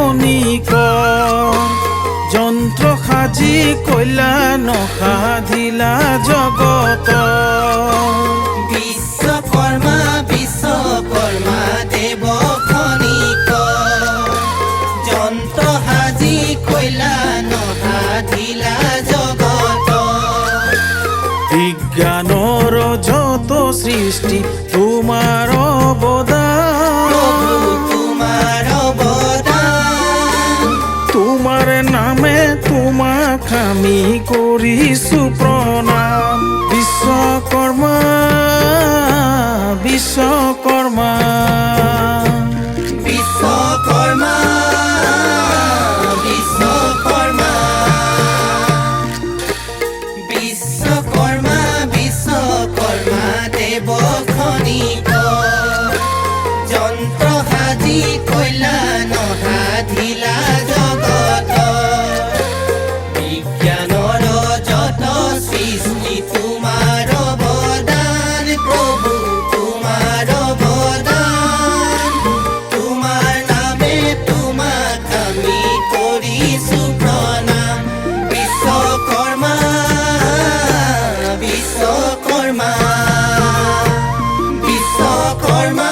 খনিকৰ যন্ত্ৰ সাজি কইলা নসাধিলা জগত বিশ্বকৰ্মা বিশ্বকৰ্মা দেৱ খনিকৰ যন্ত্ৰ সাজি কইলা নসাধিলা জগত বিজ্ঞানৰ যত সৃষ্টি তোমাৰ অৱদান তোমাৰ অৱদান তোমাৰ নামে তোমাক আমি কৰিছো প্ৰণাম বিশ্বকৰ্মা বিশ্বকৰ্মা বিশ্বকৰ্মা বিশ্বকৰ্মা বিশ্বকৰ্মা বিশ্বকৰ্মা দেৱ খনিকৰ যন্ত্ৰ সাজি কইলা নসাধিলা জগত বিজ্ঞানৰ যত সৃষ্টি তোমাৰ অৱদান প্ৰভু তোমাৰ অৱদান তোমাৰ নামে তোমাক আমি কৰিছো প্ৰণাম বিশ্বকৰ্মা বিশ্বকৰ্মা বিশ্বকৰ্মা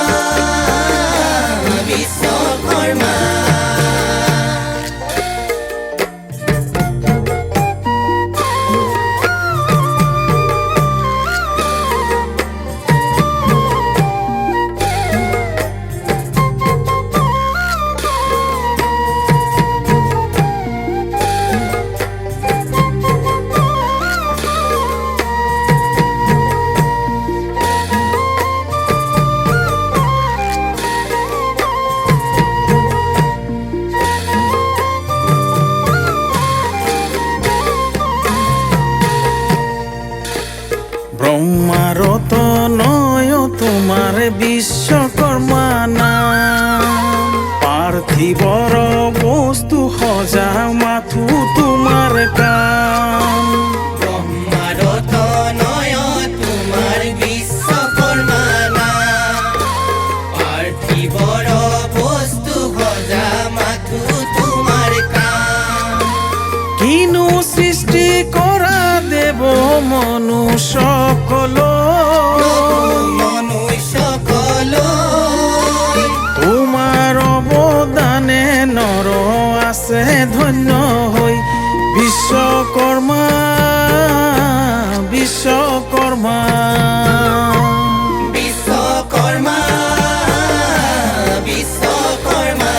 বিশ্বকৰ্মা ব্ৰহ্মাৰত নয় তোমাৰ বিশ্বকৰ্মা নাম পাৰ্থিৱৰ বস্তু সজা মাথো তোমাৰ কাম ব্ৰহ্মাৰত নয় তোমাৰ বিশ্বকৰ্মা নাম পাৰ্থিৱৰ বস্তু সজা মাথো তোমাৰ কাম কিনো সৃষ্টি কৰা দেৱ মনুষ্যসকল মনুষ্যসকললৈ তোমাৰ অৱদানে নৰ আছে ধন্য হৈ বিশ্বকৰ্মা বিশ্বকৰ্মা বিশ্বকৰ্মা বিশ্বকৰ্মা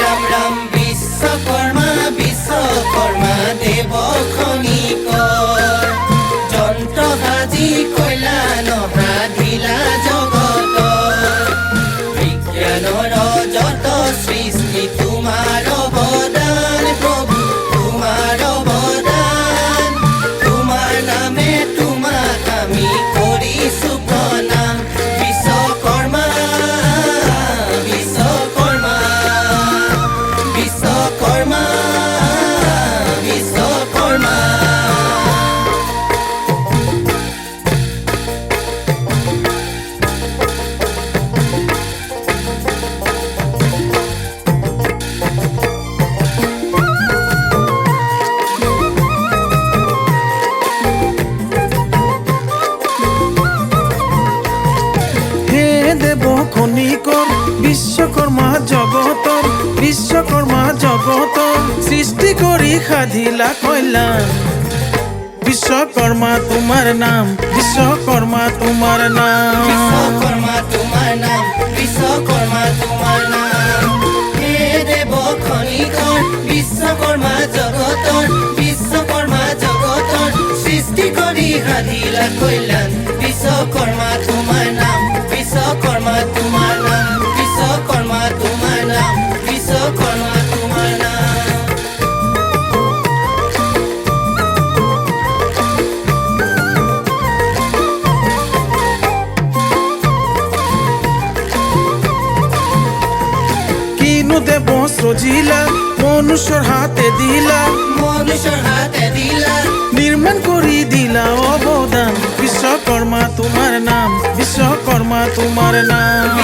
ৰাম ৰাম বিশ্বকৰ্মা বিশ্বকৰ্মা দেৱ খনিকৰ যন্ত্ৰ সাজি কইলা নসাধিলা জগত বিজ্ঞানৰ যত সৃষ্টি তোমাৰ অৱদান প্ৰভু তোমাৰ অৱদান তোমাৰ নামে তোমাক আমি কৰিছো প্ৰণাম বিশ্বকৰ্মা বিশ্বকৰ্মা বিশ্বকৰ্মা বিশ্বকৰ্মা হে দেৱ খনিকৰ বিশ্বকৰ্মা জগতৰ বিশ্বকৰ্মা জগতৰ সৃষ্টি কৰি সাধিলা কল্যাণ বিশ্বকৰ্মা তোমাৰ নাম বিশ্বকৰ্মা তোমাৰ নাম বিশ্বকৰ্মা তোমাৰ নাম বিশ্বকৰ্মা তোমাৰ নাম হে দেৱ খনিকৰ বিশ্বকৰ্মা জগতৰ সৃষ্টি কৰি সাধিলা কল্যাণ বিশ্বকৰ্মা তোমাৰ নাম বিশ্বকৰ্মা তোমাৰ নাম বিশ্বকৰ্মা তোমাৰ নাম বিশ্বকৰ্মা তোমাৰ নাম কিনো দেৱ সজিলা মনুষ্যৰ হাতে দিলা মনুষ্যৰ হাতে দিলা নিৰ্মাণ কৰি দিলা অৱদান বিশ্বকৰ্মা তোমাৰ নাম বিশ্বকৰ্মা তোমাৰ নাম